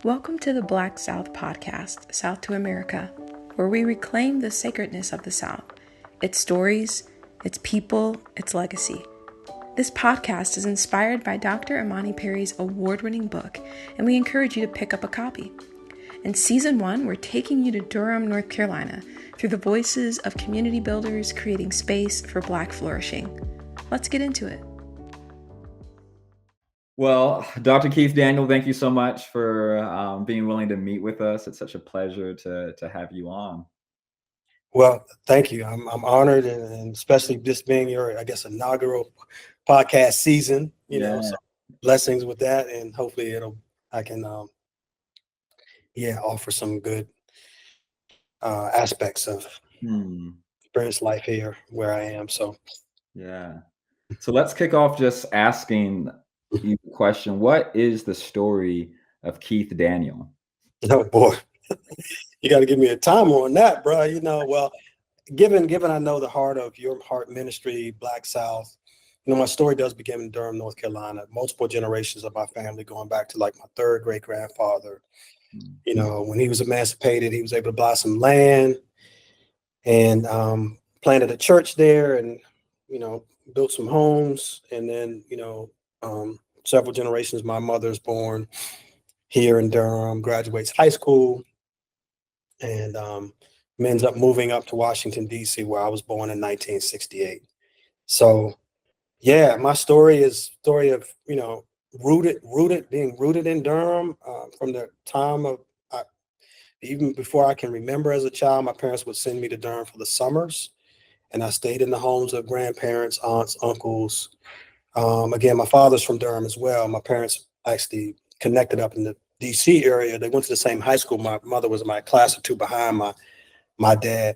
Welcome to the Black South podcast, South to America, where we reclaim the sacredness of the South, its stories, its people, its legacy. This podcast is inspired by Dr. Imani Perry's award-winning book, and we encourage you to pick up a copy. In Season 1, we're taking you to Durham, North Carolina, through the voices of community builders creating space for Black flourishing. Let's get into it. Well, Dr. Keith Daniel, thank you so much for being willing to meet with us. It's such a pleasure to have you on. Well, thank you. I'm honored, and especially this being your, I guess, inaugural podcast season. So blessings with that, and hopefully I can offer some good aspects of experience life here where I am. So let's kick off just asking you the question: what is the story of Keith Daniel? Oh boy, you got to give me a time on that, bro. Well, given I know the heart of your heart ministry, Black South, my story does begin in Durham, North Carolina. Multiple generations of my family, going back to like my third great grandfather. When he was emancipated, he was able to buy some land and planted a church there, and built some homes, and then several generations. My mother's born here in Durham, graduates high school, and ends up moving up to Washington, D.C., where I was born in 1968. So, my story is story of, being rooted in Durham from the time of, even before I can remember as a child. My parents would send me to Durham for the summers, and I stayed in the homes of grandparents, aunts, uncles. Again, my father's from Durham as well. My parents actually connected up in the DC area. They went to the same high school. My mother was my class or two behind my dad.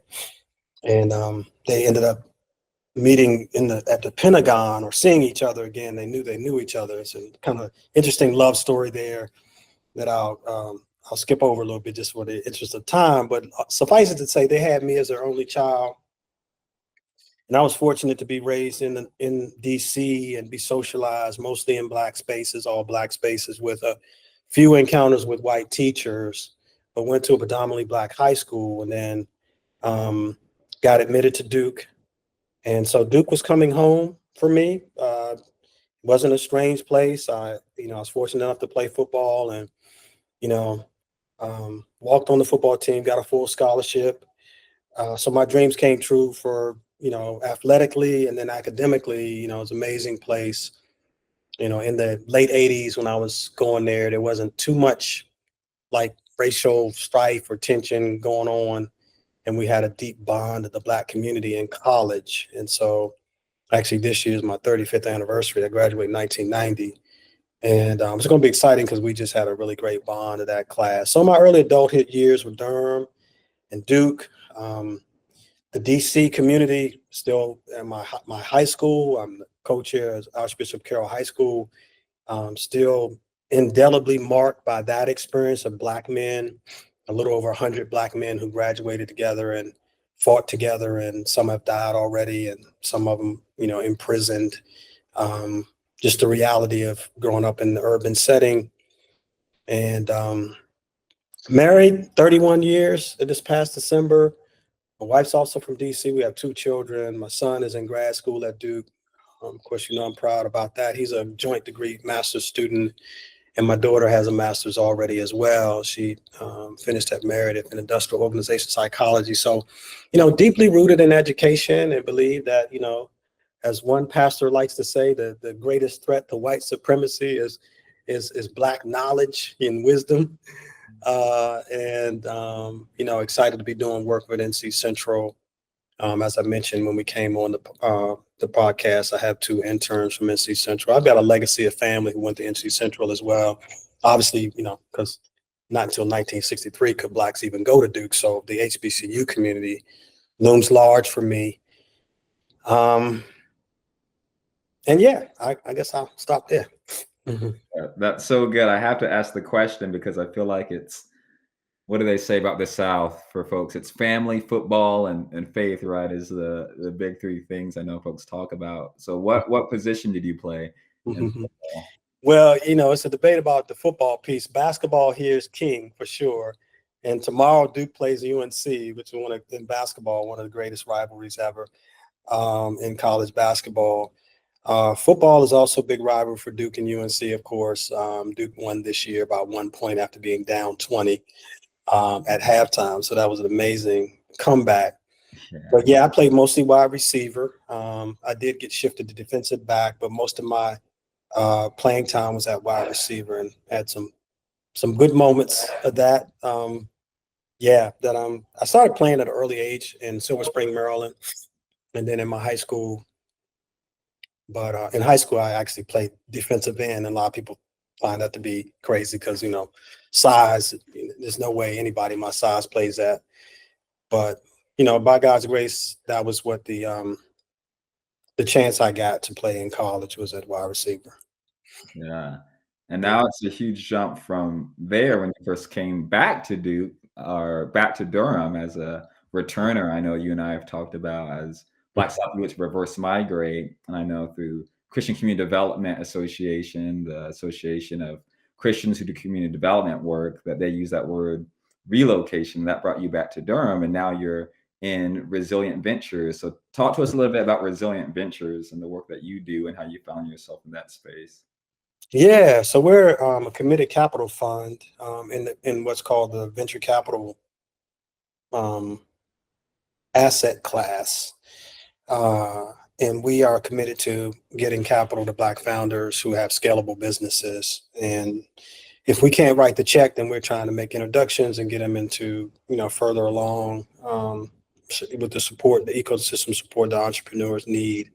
And they ended up meeting at the Pentagon or seeing each other again. They knew each other. It's a kind of interesting love story there that I'll skip over a little bit just for the interest of time. But suffice it to say, they had me as their only child. And I was fortunate to be raised in DC and be socialized mostly in Black spaces, all Black spaces, with a few encounters with white teachers, but went to a predominantly Black high school, and then got admitted to Duke. And so Duke was coming home for me. It wasn't a strange place. I was fortunate enough to play football, and walked on the football team, got a full scholarship. So my dreams came true for athletically, and then academically. It was an amazing place. In the late 80s, when I was going there wasn't too much like racial strife or tension going on. And we had a deep bond of the Black community in college. And so actually this year is my 35th anniversary. I graduated in 1990. And it's going to be exciting because we just had a really great bond of that class. So my early adulthood years with Durham and Duke, the DC community, still at my high school. I'm the co-chair of Archbishop Carroll High School. Still indelibly marked by that experience of Black men, a little over 100 Black men who graduated together and fought together, and some have died already, and some of them, imprisoned. Just the reality of growing up in the urban setting. And married 31 years this past December. My wife's also from DC. We have 2 children. My son is in grad school at Duke. Of course, I'm proud about that. He's a joint degree master's student, and my daughter has a master's already as well. She finished at Meredith in industrial organization psychology. So, deeply rooted in education, and believe that, as one pastor likes to say, the greatest threat to white supremacy is Black knowledge and wisdom. Excited to be doing work with NC Central. As I mentioned, when we came on the podcast, I have 2 interns from NC Central. I've got a legacy of family who went to NC Central as well. Obviously, because not until 1963 could Blacks even go to Duke. So the HBCU community looms large for me. I guess I'll stop there. That's so good. I have to ask the question because I feel like it's, what do they say about the South for folks? It's family, football, and faith, right? Is the big 3 things I know folks talk about. So what position did you play in football? Well, it's a debate about the football piece. Basketball here is king for sure. And tomorrow Duke plays UNC, which is in basketball, one of the greatest rivalries ever in college basketball. Football is also a big rival for Duke and UNC, of course. Duke won this year by 1 point after being down 20 at halftime. So that was an amazing comeback. Yeah. But yeah, I played mostly wide receiver. I did get shifted to defensive back, but most of my playing time was at wide receiver and had some good moments of that. I started playing at an early age in Silver Spring, Maryland, and then in my high school. But in high school, I actually played defensive end, and a lot of people find that to be crazy because size. There's no way anybody my size plays that. But by God's grace, that was what the chance I got to play in college was at wide receiver. Yeah. And now it's a huge jump from there when you first came back to Duke or back to Durham as a returner. I know you and I have talked about as Black Southwoods reverse migrate. And I know through Christian Community Development Association, the Association of Christians who do community development work, that they use that word relocation. That brought you back to Durham. And now you're in Resilient Ventures. So talk to us a little bit about Resilient Ventures and the work that you do and how you found yourself in that space. Yeah, so we're a committed capital fund in what's called the venture capital asset class. And we are committed to getting capital to Black founders who have scalable businesses. And if we can't write the check, then we're trying to make introductions and get them into, further along with the support, the ecosystem support the entrepreneurs need.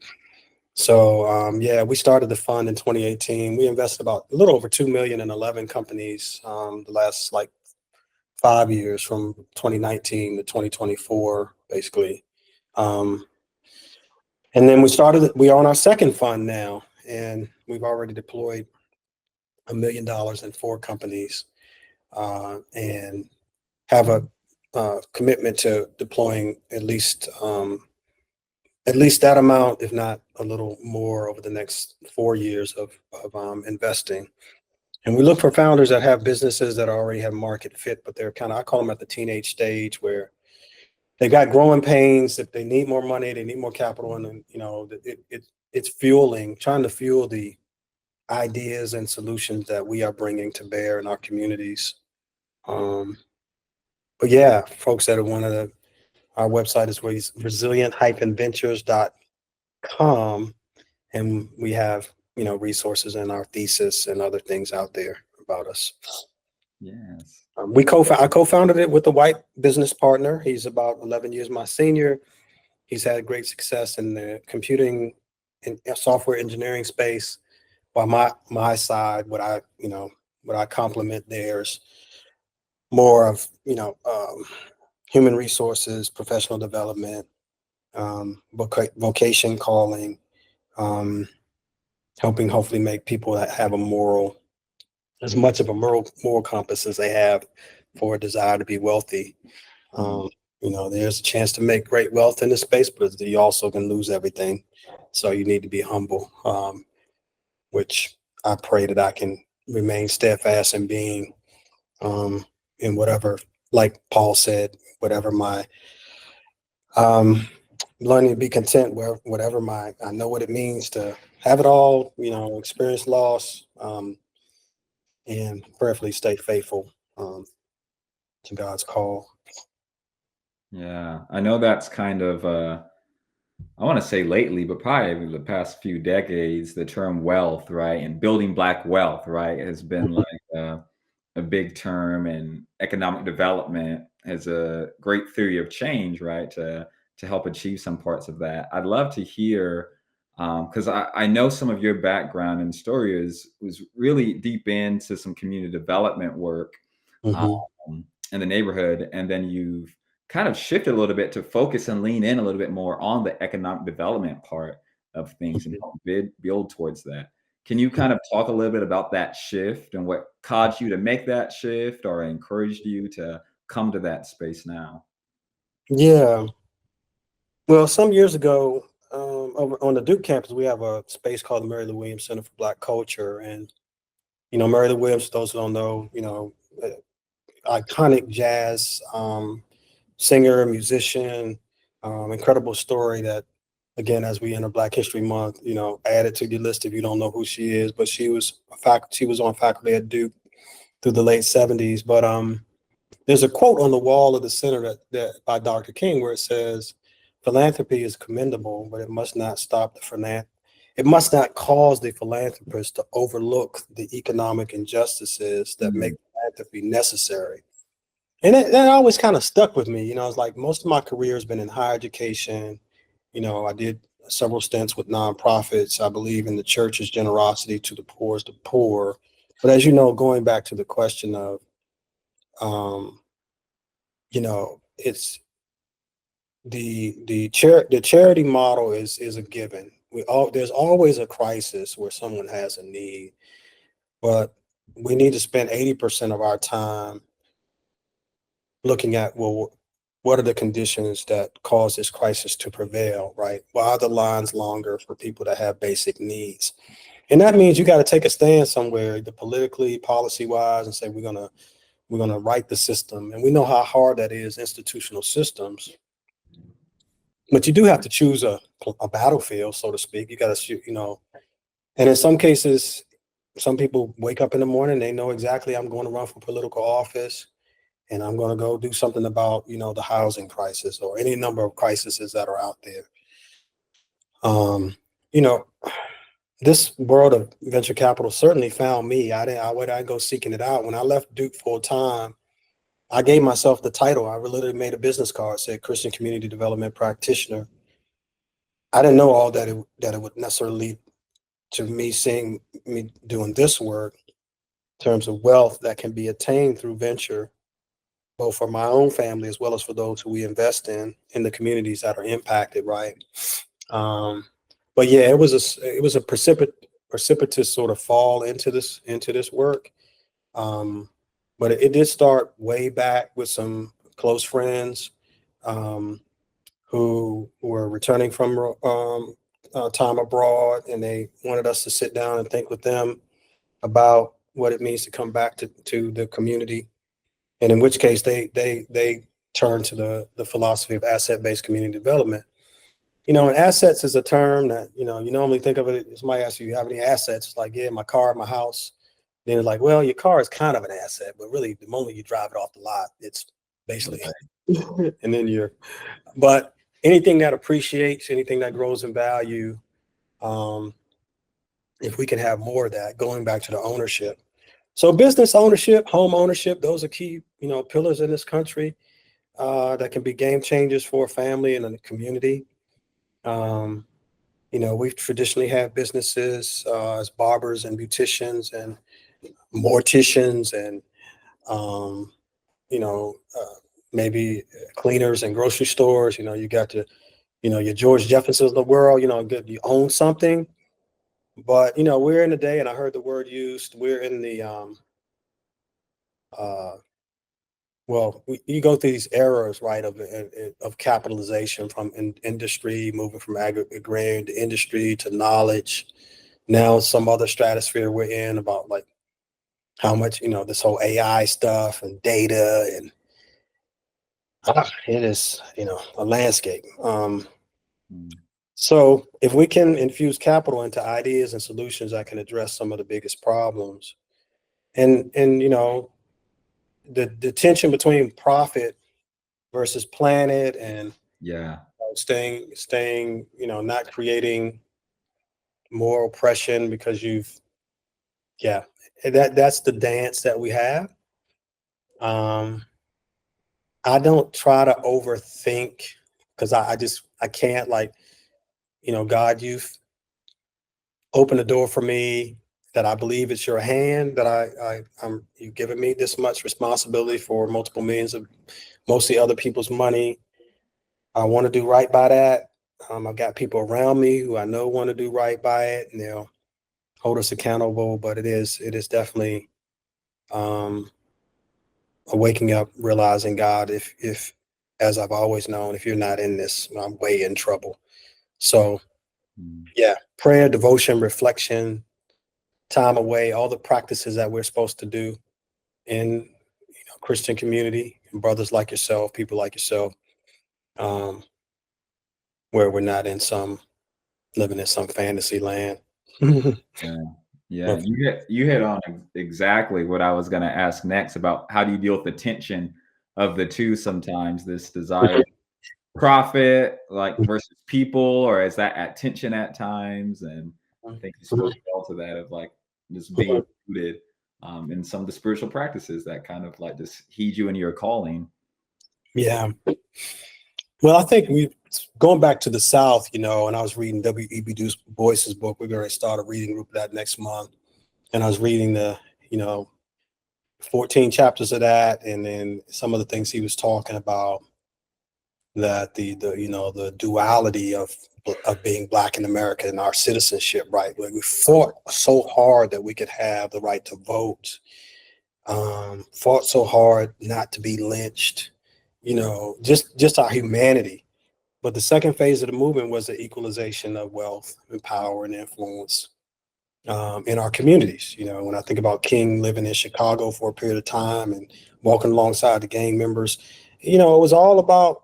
So, we started the fund in 2018. We invested about a little over $2 million in 11 companies the last 5 years from 2019 to 2024, basically. And then we are on our second fund now, and we've already deployed $1 million in 4 companies and have a commitment to deploying at least that amount, if not a little more, over the next 4 years of investing. And we look for founders that have businesses that already have market fit, but they're I call them at the teenage stage where they got growing pains. If they need more money, they need more capital, and then, it's trying to fuel the ideas and solutions that we are bringing to bear in our communities. But yeah, folks that are our website is resilient-ventures.com, and we have resources and our thesis and other things out there about us. Yes. I co-founded it with a white business partner. He's about 11 years my senior. He's had great success in the computing and software engineering space. While my side, what I complement theirs, more of human resources, professional development, vocation calling, helping hopefully make people that have as much of a moral compass as they have for a desire to be wealthy. There's a chance to make great wealth in this space, but you also can lose everything. So you need to be humble, which I pray that I can remain steadfast in being in whatever, like Paul said, whatever my learning to be content where whatever I know what it means to have it all, experience loss, and prayerfully stay faithful to God's call. Yeah, I know that's kind of I want to say lately, but probably over the past few decades, the term wealth, right, and building Black wealth, right, has been like a big term, and economic development as a great theory of change, right, to help achieve some parts of that. I'd love to hear, because I know some of your background and story was really deep into some community development work in the neighborhood, and then you've kind of shifted a little bit to focus and lean in a little bit more on the economic development part of things and help build towards that. Can you kind of talk a little bit about that shift and what caused you to make that shift or encouraged you to come to that space now? Yeah. Well, some years ago, over on the Duke campus, we have a space called the Mary Lou Williams Center for Black Culture, and Mary Lou Williams, those who don't know, iconic jazz singer, musician, incredible story that, again, as we enter Black History Month, added to your list if you don't know who she is. But she was on faculty at Duke through the late 70s. But there's a quote on the wall of the center that by Dr. King where it says, "Philanthropy is commendable, but it must not It must not cause the philanthropist to overlook the economic injustices that make philanthropy necessary." And that always kind of stuck with me. It's like most of my career has been in higher education. I did several stints with nonprofits. I believe in the church's generosity to the poorest of poor. But as you know, going back to the question of, it's the charity model is a given. There's always a crisis where someone has a need, but we need to spend 80% of our time looking at, well, what are the conditions that cause this crisis to prevail, right? Why are the lines longer for people that have basic needs? And that means you got to take a stand somewhere, either politically, policy-wise, and say we're gonna right the system. And we know how hard that is, institutional systems. But you do have to choose a battlefield, so to speak. You got to shoot, And in some cases, some people wake up in the morning, they know exactly I'm going to run for political office, and I'm going to go do something about, the housing crisis or any number of crises that are out there. You know, this world of venture capital certainly found me. I didn't go seeking it out. When I left Duke full time, I gave myself the title. I literally made a business card, said Christian Community Development Practitioner. I didn't know all that it would necessarily lead to me seeing me doing this work in terms of wealth that can be attained through venture, both for my own family as well as for those who we invest in the communities that are impacted, right? But yeah, it was a precipitous sort of fall into this work. But it did start way back with some close friends who were returning from time abroad, and they wanted us to sit down and think with them about what it means to come back to the community. And in which case they turned to the philosophy of asset-based community development. And assets is a term that, you normally think of it. Somebody asks you have any assets? It's like, yeah, my car, my house. Then it's like, well, your car is kind of an asset, but really the moment you drive it off the lot, it's basically, and then but anything that appreciates, anything that grows in value, if we can have more of that, going back to the ownership. So business ownership, home ownership, those are key, pillars in this country that can be game changers for a family and a community. We've traditionally had businesses as barbers and beauticians and morticians and, maybe cleaners and grocery stores. You got your George Jeffersons of the world, you own something. But, we're in the day, and I heard the word used, we're in the, you go through these eras, right, of capitalization from industry, moving from agrarian to industry to knowledge. Now some other stratosphere we're in about like how much, this whole AI stuff and data and it is, a landscape. So if we can infuse capital into ideas and solutions that can address some of the biggest problems, and the tension between profit versus planet and staying, not creating more oppression because that's the dance that we have. I don't try to overthink because I can't, like, God, you've opened the door for me, that I believe it's your hand, that you've given me this much responsibility for multiple millions of mostly other people's money. I want to do right by that. I've got people around me who I know want to do right by it, and they'll hold us accountable. But it is definitely a waking up, realizing, God, if as I've always known, if you're not in this, I'm way in trouble. So yeah, prayer, devotion, reflection, time away, all the practices that we're supposed to do in Christian community, and brothers like yourself, people like yourself, where we're not living in some fantasy land. Yeah. Yeah. You hit on exactly what I was going to ask next about how do you deal with the tension of the two sometimes, this desire profit like versus people, or is that at tension at times? And I think you spoke well to that of like just being rooted in some of the spiritual practices that kind of like just heed you in your calling. Yeah. Well, I think going back to the South, and I was reading W.E.B. Du Bois's book. We're going to start a reading group of that next month. And I was reading the, 14 chapters of that. And then some of the things he was talking about, that the duality of being Black in America and our citizenship, right? Like we fought so hard that we could have the right to vote, fought so hard not to be lynched, just our humanity. But the second phase of the movement was the equalization of wealth and power and influence in our communities. When I think about King living in Chicago for a period of time and walking alongside the gang members, it was all about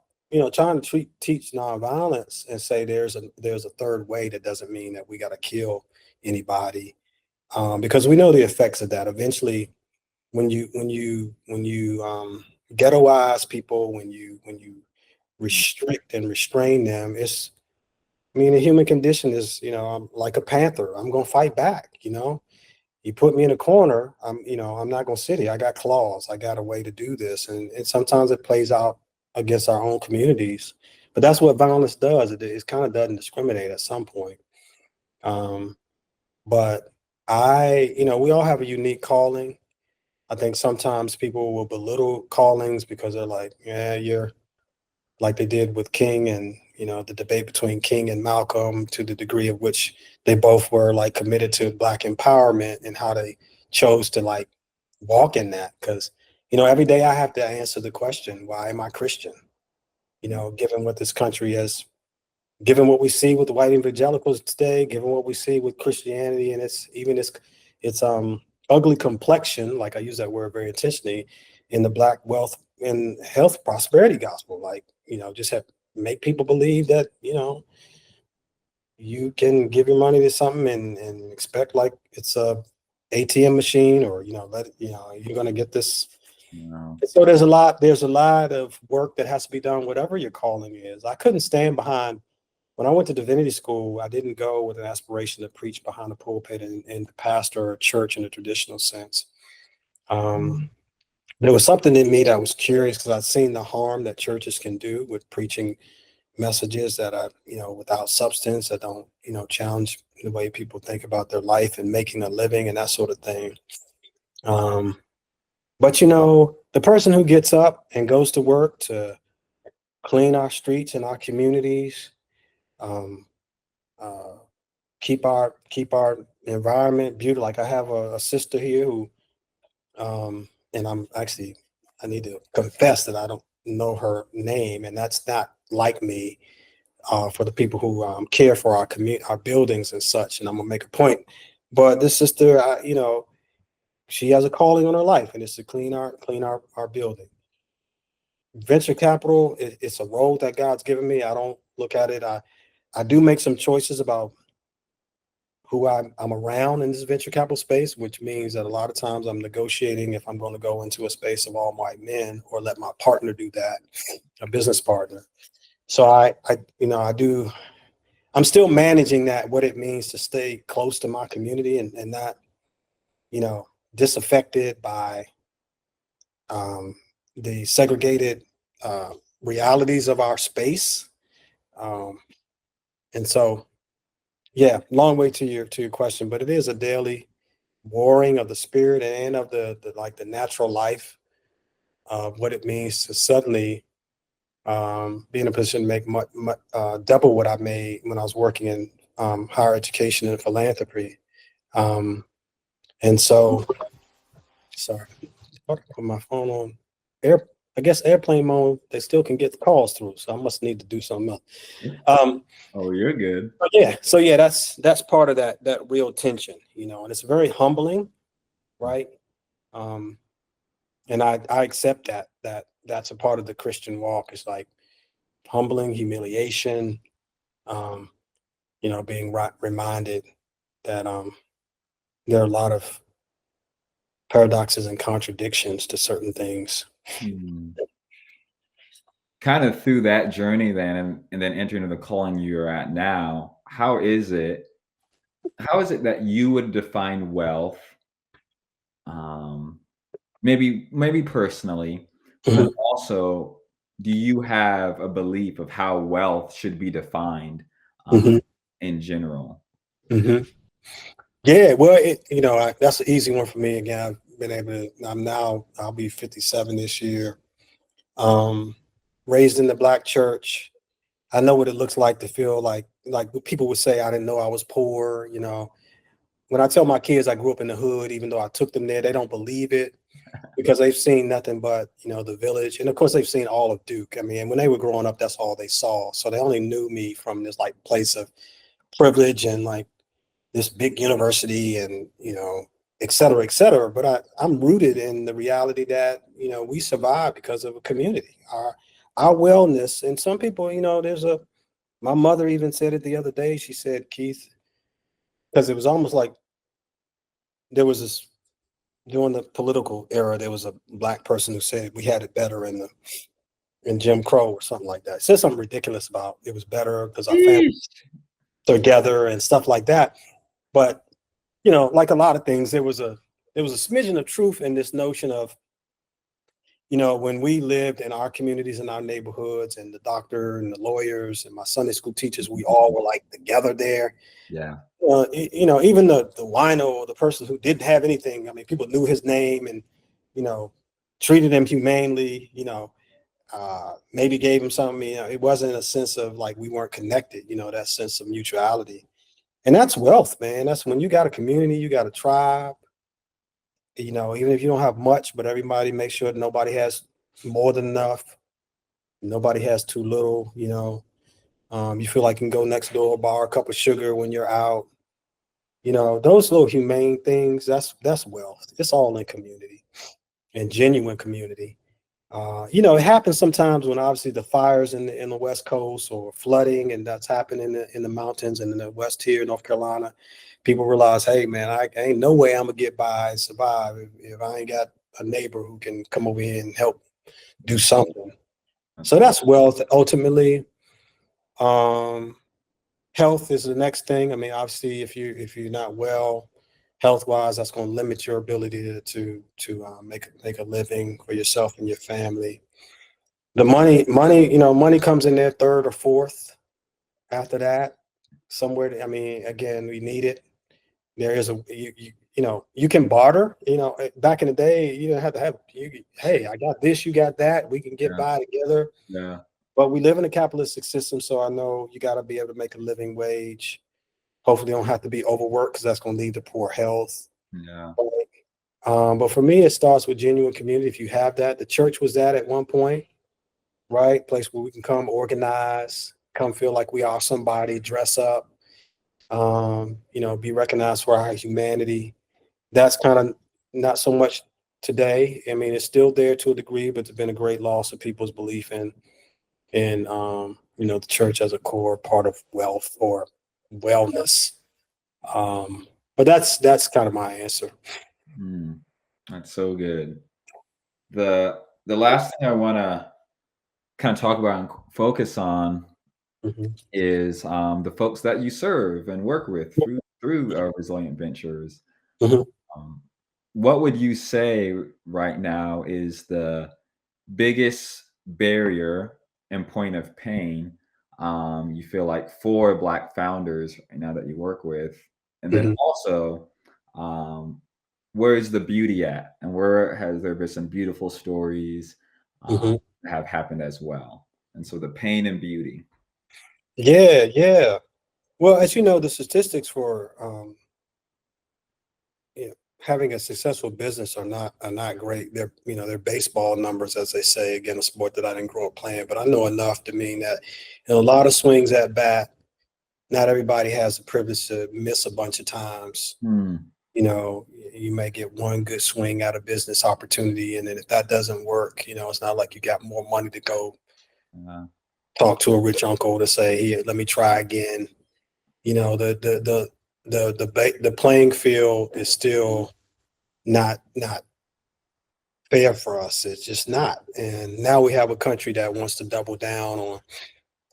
trying to teach nonviolence and say there's a third way. That doesn't mean that we got to kill anybody, because we know the effects of that. Eventually, when you ghettoize people, when you restrict and restrain them, the human condition is, I'm like a panther. I'm gonna fight back. You put me in a corner, I'm not gonna sit here. I got claws. I got a way to do this, and sometimes it plays out against our own communities. But that's what violence does. It kind of doesn't discriminate at some point. But we all have a unique calling. I think sometimes people will belittle callings because they're like, yeah, you're like they did with King and, the debate between King and Malcolm, to the degree of which they both were like committed to Black empowerment and how they chose to like walk in that. Because, every day I have to answer the question, why am I Christian? Given what this country has, given what we see with the white evangelicals today, given what we see with Christianity and its ugly complexion, like I use that word very intentionally, in the Black wealth and health prosperity gospel, like, just make people believe that, you can give your money to something and expect like it's a ATM machine, or, you're going to get this. No. So there's a lot of work that has to be done, whatever your calling is. I couldn't stand behind. When I went to divinity school, I didn't go with an aspiration to preach behind the pulpit and pastor a church in the traditional sense. There was something in me that was curious because I'd seen the harm that churches can do with preaching messages that are, without substance, that don't, challenge the way people think about their life and making a living and that sort of thing. But, the person who gets up and goes to work to clean our streets and our communities, um, keep our environment beautiful. Like I have a sister here who, and I need to confess that I don't know her name, and that's not like me. For the people who care for our buildings and such, and I'm gonna make a point. But this sister, she has a calling on her life, and it's to clean our building. Venture capital, it's a role that God's given me. I don't look at it. I do make some choices about who I'm around in this venture capital space, which means that a lot of times I'm negotiating if I'm going to go into a space of all white men or let my partner do that, a business partner. So I'm still managing that, what it means to stay close to my community and not, disaffected by the segregated realities of our space. And so, yeah, long way to your question, but it is a daily warring of the spirit and of the natural life of what it means to suddenly be in a position to make double what I made when I was working in higher education and philanthropy. And so, sorry, I put my phone on I guess airplane mode, they still can get the calls through. So I must need to do something else. Oh, you're good. But yeah, so yeah, that's part of that real tension, you know, and it's very humbling, right? Um, and I accept that's a part of the Christian walk. It's like humbling, humiliation, um, you know, being reminded that there are a lot of paradoxes and contradictions to certain things. Hmm. Kind of through that journey then, and then entering the calling you're at now, how is it that you would define wealth, um, maybe personally, but then Mhm, also, do you have a belief of how wealth should be defined, um, mhm, in general? mhm. Yeah, well, you know, that's an easy one for me. Again, I've been able to. I'll be 57 this year. Um, Raised in the Black church, I know what it looks like to feel like people would say I didn't know I was poor. You know, when I tell my kids I grew up in the hood, even though I took them there, they don't believe it because they've seen nothing but, you know, the village, and of course they've seen all of Duke. I mean, when they were growing up, that's all they saw. So they only knew me from this like place of privilege and like this big university and, you know, et cetera, et cetera. But I'm rooted in the reality that, you know, we survive because of a community, our wellness. And some people, you know, my mother even said it the other day. She said, Keith, because it was almost like there was this during the political era, there was a Black person who said we had it better in Jim Crow or something like that. Said something ridiculous about it was better because our family Yeesh. together and stuff like that. But you know, like a lot of things, there was a smidgen of truth in this notion of, you know, when we lived in our communities and our neighborhoods, and the doctor and the lawyers and my Sunday school teachers, we all were like together there. Yeah. You know, even the wino or the person who didn't have anything, I mean, people knew his name and, you know, treated him humanely, you know, maybe gave him something. You know, it wasn't a sense of like we weren't connected, you know, that sense of mutuality. And that's wealth, man. That's when you got a community, you got a tribe, you know, even if you don't have much, but everybody makes sure that nobody has more than enough, nobody has too little, you know. You feel like you can go next door, borrow a cup of sugar when you're out. You know, those little humane things, that's wealth. It's all in community and genuine community. You know, it happens sometimes when obviously the fires in the West Coast or flooding, and that's happened in the mountains and in the West here, North Carolina. People realize, hey man, I ain't no way I'm gonna get by and survive if I ain't got a neighbor who can come over here and help do something. That's So good. that's wealth ultimately. Um, Health is the next thing. I mean, obviously, if you're not well, health wise, that's going to limit your ability to make a living for yourself and your family. The money, you know, money comes in there third or fourth after that. Somewhere, I mean, again, we need it. There is you know, you can barter. You know, back in the day, you didn't have to have. Hey, I got this, you got that. We can get Yeah. by together. Yeah. But we live in a capitalistic system, so I know you got to be able to make a living wage. Hopefully, you don't have to be overworked because that's going to lead to poor health. Yeah. But for me, it starts with genuine community. If you have that, the church was that at one point, right? Place where we can come organize, come feel like we are somebody, dress up, you know, be recognized for our humanity. That's kind of not so much today. I mean, it's still there to a degree, but there's been a great loss of people's belief in you know, the church as a core part of wealth or wellness. But that's kind of my answer. Mm, that's so good. The last thing I want to kind of talk about and focus on Mhm. is the folks that you serve and work with through Resilient Ventures. Mhm. Um, what would you say right now is the biggest barrier and point of pain, you feel like for Black founders right now that you work with? And then Mhm. also, where is the beauty at? And where has there been some beautiful stories Mhm. that have happened as well? And so the pain and beauty. Yeah, yeah. Well, as you know, the statistics for you know, having a successful business are not great. They're baseball numbers, as they say. Again, a sport that I didn't grow up playing, but I know enough to mean that in a lot of swings at bat, not everybody has the privilege to miss a bunch of times. You may get one good swing at a business opportunity, and then if that doesn't work, it's not like you got more money to go talk to a rich uncle to say, "Here, let me try again." The playing field is still not fair for us. It's just not. And now we have a country that wants to double down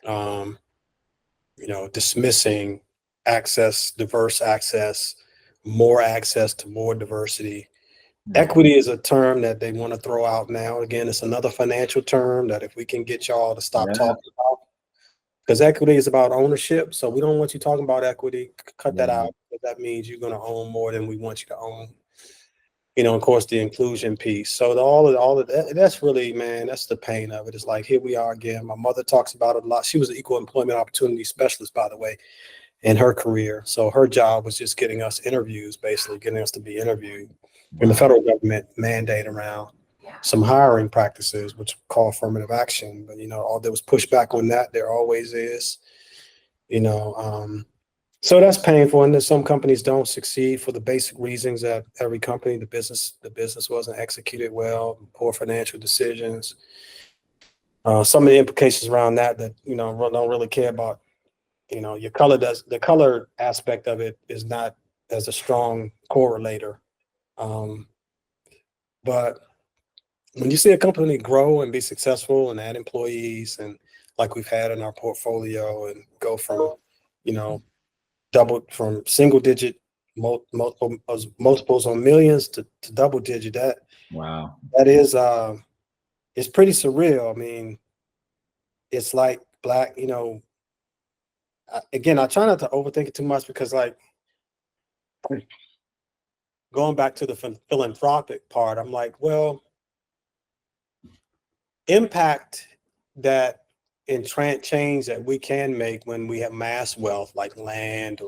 on dismissing access, diverse access, more access to more diversity. Equity is a term that they want to throw out now. Again, it's another financial term that if we can get y'all to stop talking about, because equity is about ownership. So we don't want you talking about equity. Cut that out. That means you're going to own more than we want you to own. Of course, the inclusion piece. So all of that, that's really, man, that's the pain of it. It's like, here we are again. My mother talks about it a lot. She was an equal employment opportunity specialist, by the way, in her career. So her job was just getting us interviews, basically getting us to be interviewed. And the federal government mandate around some hiring practices, which call affirmative action. But, there was pushback on that. There always is, so that's painful. And then some companies don't succeed for the basic reasons that every company, the business wasn't executed well, poor financial decisions. Some of the implications around that, don't really care about, your color the color aspect of it is not as a strong correlator. But when you see a company grow and be successful and add employees, and like we've had in our portfolio, and go from, double from single digit multiples on millions to double digit, that is it's pretty surreal. I mean, it's like black, again, I try not to overthink it too much, because like going back to the philanthropic part, I'm like, well, impact that and change that we can make when we have mass wealth like land,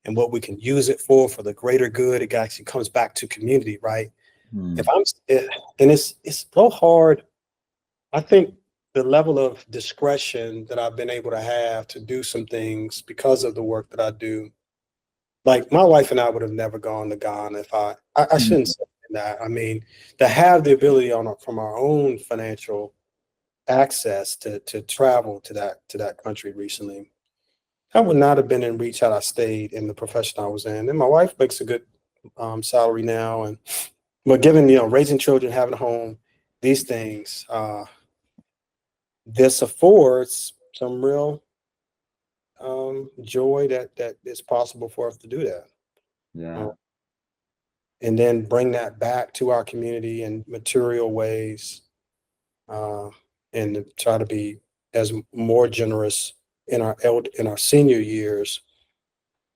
and what we can use it for the greater good, it actually comes back to community, right? And it's so hard. I think the level of discretion that I've been able to have to do some things because of the work that I do, like my wife and I would have never gone to Ghana if I shouldn't say that. I mean, to have the ability from our own financial access to travel to that country recently, I would not have been in reach had I stayed in the profession I was in. And my wife makes a good salary now, but given raising children, having a home, these things, this affords some real joy that it's possible for us to do that. And then bring that back to our community in material ways, and to try to be as more generous in our senior years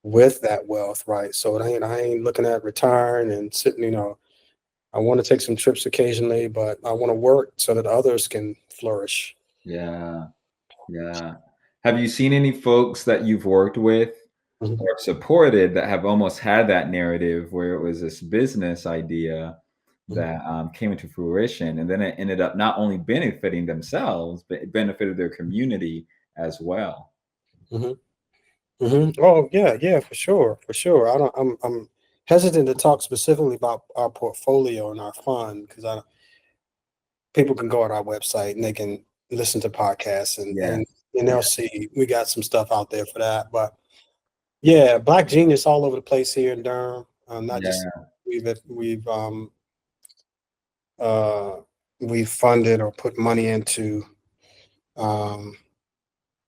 with that wealth, right? So I ain't looking at retiring and sitting, I want to take some trips occasionally, but I want to work so that others can flourish. Yeah. Have you seen any folks that you've worked with or supported that have almost had that narrative where it was this business idea that came into fruition, and then it ended up not only benefiting themselves, but it benefited their community as well? Oh yeah, for sure. I'm hesitant to talk specifically about our portfolio and our fund, because people can go on our website and they can listen to podcasts and they'll see we got some stuff out there for that. But yeah, Black genius all over the place here in Durham. Not just we've funded or put money into,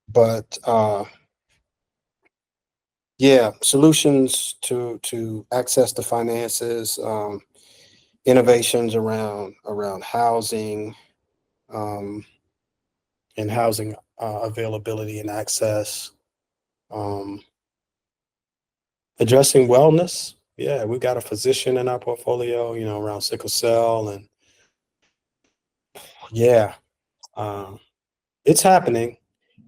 but solutions to access to finances, innovations around housing, and housing availability and access, addressing wellness. Yeah, we got a physician in our portfolio, around sickle cell, and it's happening,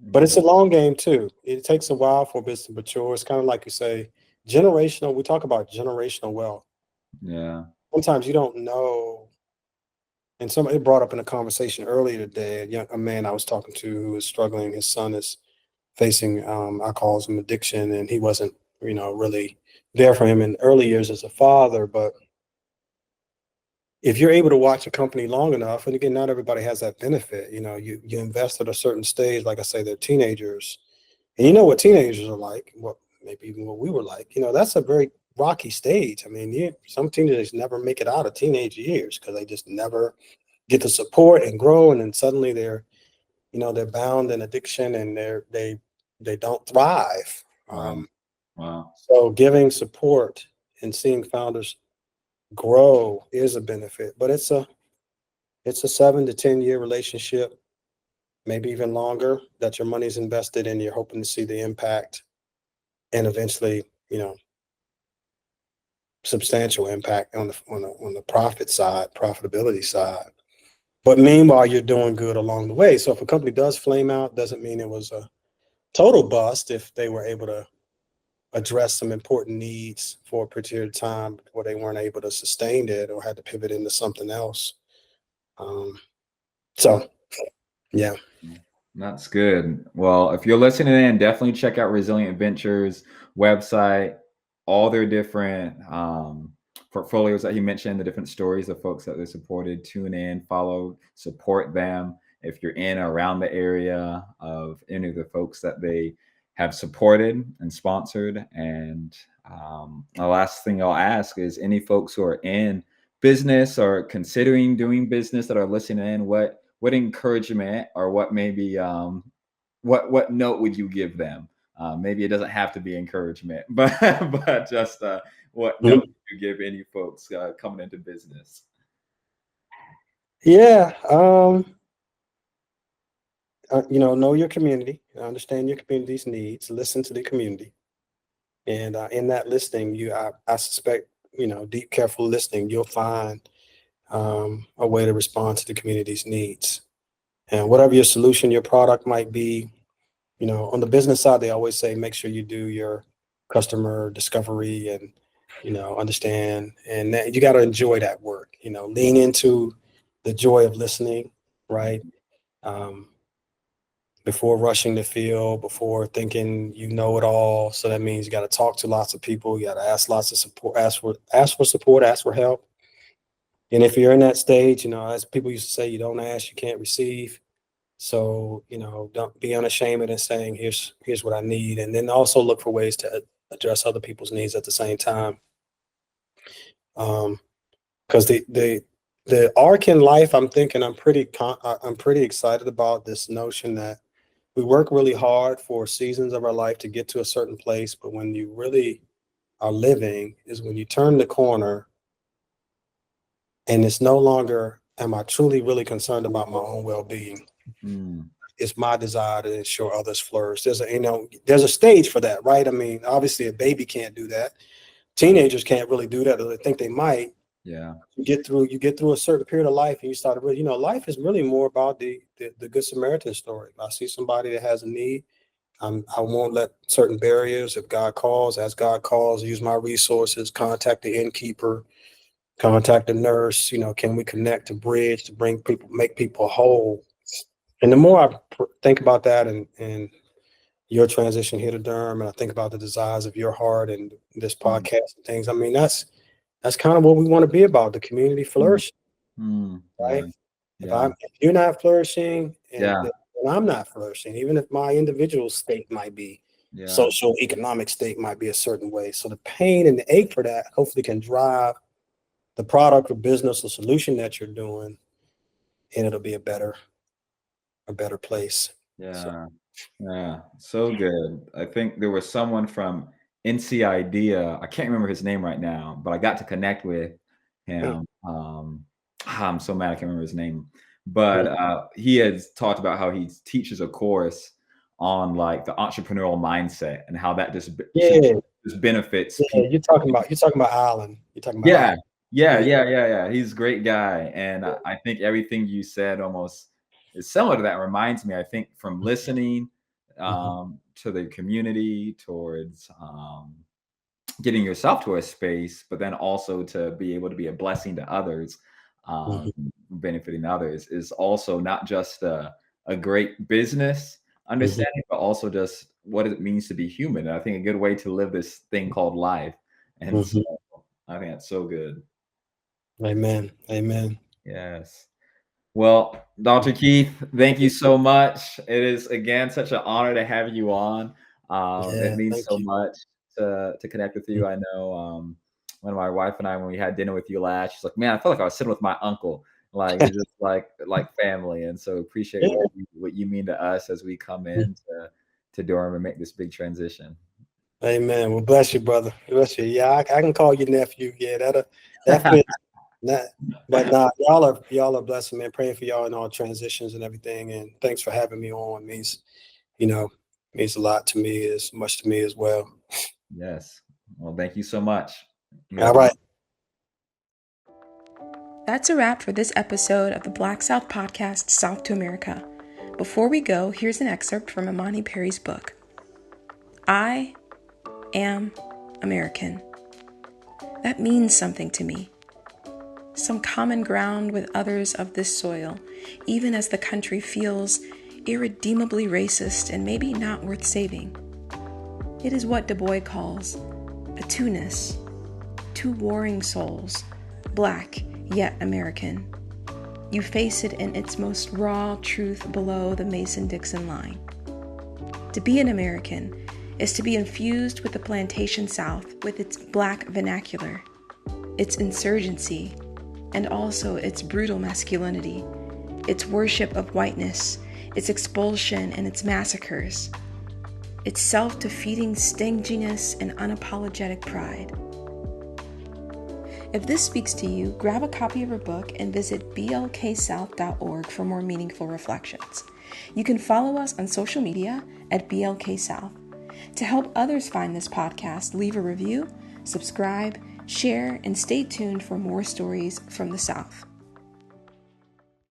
but it's a long game too. It takes a while for business to mature. It's kind of like you say, generational. We talk about generational wealth. Yeah. Sometimes you don't know. And somebody brought up in a conversation earlier today, a man I was talking to who is struggling. His son is facing alcoholism addiction, and he wasn't, really there for him in early years as a father. But if you're able to watch a company long enough, and again, not everybody has that benefit. You invest at a certain stage. Like I say, they're teenagers, and you know what teenagers are like. What maybe even what we were like. That's a very rocky stage. I mean, some teenagers never make it out of teenage years because they just never get the support and grow, and then suddenly they're bound in addiction, and they don't thrive. Wow. Wow. So giving support and seeing founders grow is a benefit, but it's a 7 to 10 year relationship, maybe even longer, that your money's invested and you're hoping to see the impact, and eventually, substantial impact on the profitability side. But meanwhile, you're doing good along the way. So if a company does flame out, doesn't mean it was a total bust if they were able to address some important needs for a period of time before they weren't able to sustain it or had to pivot into something else. So, yeah. That's good. Well, if you're listening in, definitely check out Resilient Ventures website, all their different portfolios that he mentioned, the different stories of folks that they supported. Tune in, follow, support them. If you're in or around the area of any of the folks that they have supported and sponsored. And the last thing I'll ask is any folks who are in business or considering doing business that are listening in, what encouragement or what maybe what note would you give them? Maybe it doesn't have to be encouragement, but just what note would you give any folks coming into business? Yeah. Know your community, understand your community's needs, listen to the community. And in that listening, I suspect, deep, careful listening, you'll find a way to respond to the community's needs. And whatever your solution, your product might be, on the business side, they always say, make sure you do your customer discovery and, understand. And that, you got to enjoy that work, lean into the joy of listening, right? Before rushing the field, before thinking you know it all. So that means you got to talk to lots of people. You got to ask lots of support, ask for support, ask for help. And if you're in that stage, as people used to say, you don't ask, you can't receive. So, don't be unashamed in saying, here's what I need. And then also look for ways to address other people's needs at the same time. Because the arc in life, I'm thinking I'm pretty excited about this notion that we work really hard for seasons of our life to get to a certain place, but when you really are living is when you turn the corner, and it's no longer, am I truly really concerned about my own well-being? It's my desire to ensure others flourish. There's a stage for that, right? I mean, obviously a baby can't do that. Teenagers can't really do that, or they think they might. Yeah. You get through a certain period of life, and you start to really, life is really more about the Good Samaritan story. I see somebody that has a need, I won't let certain barriers, if God calls, as God calls, use my resources, contact the innkeeper, contact the nurse, can we connect to bridge, to make people whole? And the more I think about that and your transition here to Durham, and I think about the desires of your heart and this podcast and things, I mean, that's kind of what we want to be about, the community flourishing, right? Yeah. If you're not flourishing, and Yeah. I'm not flourishing, even if my individual state might be, social economic state might be a certain way. So the pain and the ache for that hopefully can drive the product or business or solution that you're doing, and it'll be a better place. Yeah. Yeah. So good. I think there was someone from NC Idea. I can't remember his name right now, but I got to connect with him. I'm so mad I can't remember his name. But he has talked about how he teaches a course on like the entrepreneurial mindset and how that just benefits people. You're talking about Alan. You're talking about Alan. Yeah. He's a great guy. And I think everything you said almost is similar to that. It reminds me, I think, from listening to the community, towards getting yourself to a space, but then also to be able to be a blessing to others, Mhm. benefiting others, is also not just a great business Mhm. understanding, but also just what it means to be human. And I think a good way to live this thing called life. And so Mhm. I think that's so good. Amen. Amen. Yes. Well, Dr. Keith, thank you so much. It is again such an honor to have you on. It Yeah, means thank so you. much to connect with you. I know when my wife and I, when we had dinner with you last, she's like, "Man, I felt like I was sitting with my uncle. Like he's just like family." And so appreciate Yeah. what you mean to us as we come in to Durham and make this big transition. Amen. Well, bless you, brother. Bless you. Yeah, I can call you nephew. Yeah, that fits. Nah, but nah, y'all are blessing, man. Praying for y'all in all transitions and everything. And thanks for having me on. You know, means a lot to me, as much to me as well. Yes. Well, thank you so much. You All have a right. That's a wrap for this episode of the Black South podcast, South to America. Before we go, here's an excerpt from Imani Perry's book. I am American. That means something to me. Some common ground with others of this soil, even as the country feels irredeemably racist and maybe not worth saving. It is what Du Bois calls a two-ness, two warring souls, black yet American. You face it in its most raw truth below the Mason-Dixon line. To be an American is to be infused with the plantation South, with its black vernacular, its insurgency, and also its brutal masculinity, its worship of whiteness, its expulsion and its massacres, its self-defeating stinginess and unapologetic pride. If this speaks to you, grab a copy of her book and visit blksouth.org for more meaningful reflections. You can follow us on social media at blksouth. To help others find this podcast, leave a review, subscribe, share, and stay tuned for more stories from the South.